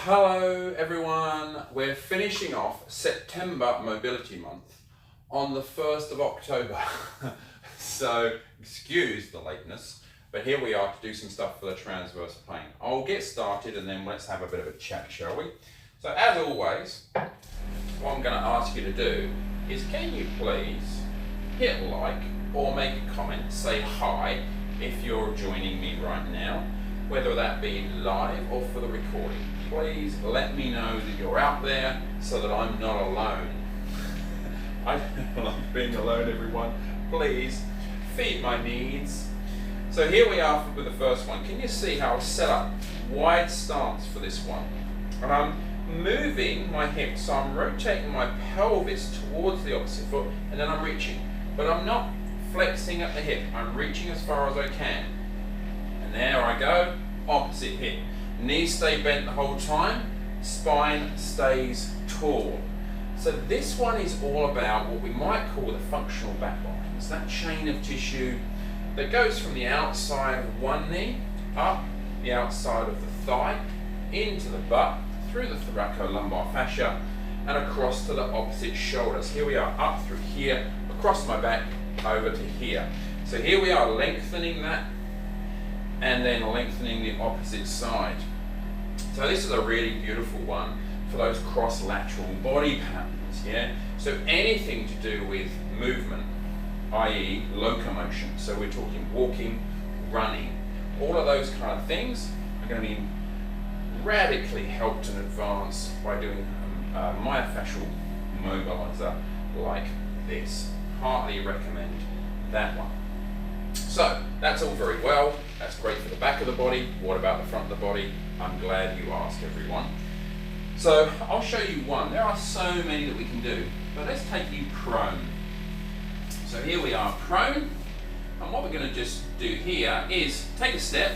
Hello everyone, we're finishing off September Mobility Month on the 1st of October. So excuse the lateness, but here we are to do some stuff for the transverse plane. I'll get started and then let's have a bit of a chat, shall we? So as always, what I'm going to ask you to do is can you please hit like or make a comment, say hi if you're joining me right now, whether that be live or for the recording. Please let me know that you're out there so that I'm not alone. I don't like being alone, everyone. Please feed my needs. So here we are with the first one. Can you see how I've set up wide stance for this one? And I'm moving my hips, so I'm rotating my pelvis towards the opposite foot and then I'm reaching. But I'm not flexing at the hip, I'm reaching as far as I can. And there I go, opposite hip. Knees stay bent the whole time, spine stays tall. So this one is all about what we might call the functional back line. It's that chain of tissue that goes from the outside of one knee, up the outside of the thigh, into the butt, through the thoracolumbar fascia, and across to the opposite shoulders. Here we are, up through here, across my back, over to here. So here we are lengthening that, and then lengthening the opposite side. So this is a really beautiful one for those cross-lateral body patterns, yeah? So anything to do with movement, i.e. locomotion, so we're talking walking, running, all of those kind of things are going to be radically helped and advanced by doing a myofascial mobilizer like this. Heartily recommend that one. So that's all very well, that's great for the back of the body. What about the front of the body? I'm glad you asked, everyone. So I'll show you one. There are so many that we can do, but let's take you prone. So here we are prone, and what we're going to just do here is take a step,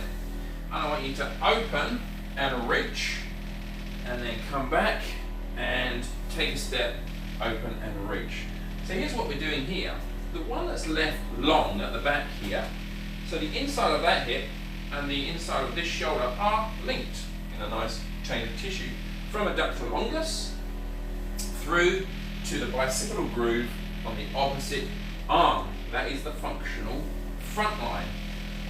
and I want you to open and reach, and then come back and take a step, open and reach. So here's what we're doing here. The one that's left long at the back here, so the inside of that hip and the inside of this shoulder are linked in a nice chain of tissue from adductor longus through to the bicipital groove on the opposite arm. That is the functional front line.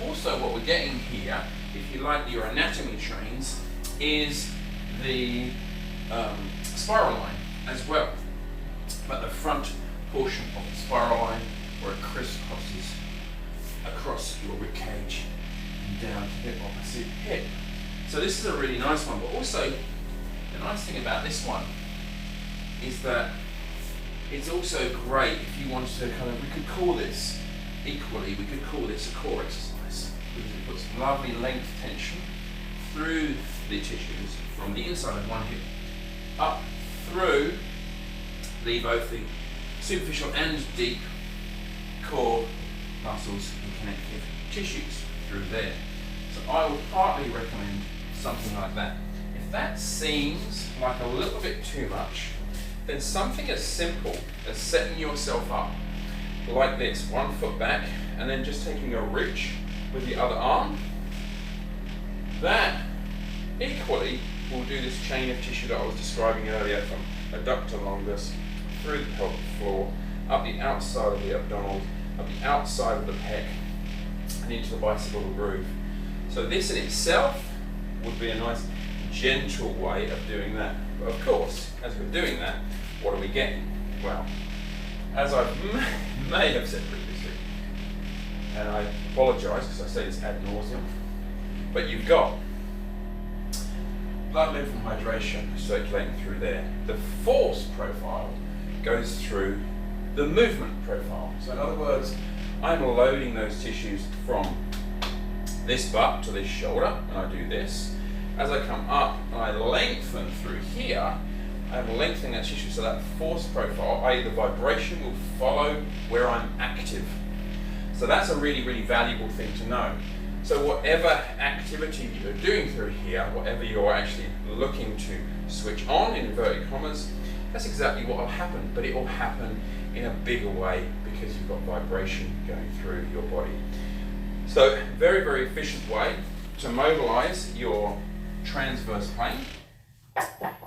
Also what we're getting here, if you like your anatomy trains, is the spiral line as well, but the front portion of the spiral line where it crisscrosses across your ribcage and down to the opposite hip. So this is a really nice one, but also the nice thing about this one is that it's also great if you want to we could call this equally, we could call this a core exercise because it puts lovely length tension through the tissues from the inside of one hip up through both the superficial and deep core muscles and connective tissues through there. So I would partly recommend something like that. If that seems like a little bit too much, then something as simple as setting yourself up like this, one foot back, and then just taking a reach with the other arm, that equally will do this chain of tissue that I was describing earlier from adductor longus through the pelvic floor, up the outside of the abdominal, up the outside of the pec, and into the bicipital groove. So this in itself would be a nice gentle way of doing that. But of course, as we're doing that, what are we getting? Well, as I may have said previously, and I apologise because I say this ad nauseum, but you've got blood, lymph and hydration circulating through there. The force profile goes through the movement profile. So in other words, I'm loading those tissues from this butt to this shoulder, and I do this. As I come up and I lengthen through here, I'm lengthening that tissue so that force profile, i.e. the vibration, will follow where I'm active. So that's a really, really valuable thing to know. So whatever activity you're doing through here, whatever you're actually looking to switch on, in inverted commas, that's exactly what will happen, but it will happen in a bigger way because you've got vibration going through your body. So very, very efficient way to mobilize your transverse plane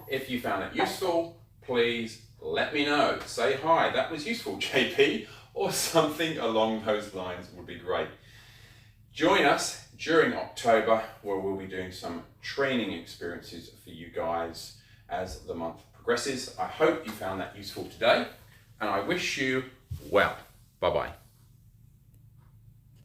If you found it useful, please let me know. Say hi, that was useful, JP, or something along those lines would be great. Join us during October, where we'll be doing some training experiences for you guys as the month progresses. I hope you found that useful today, and I wish you well. Bye-bye.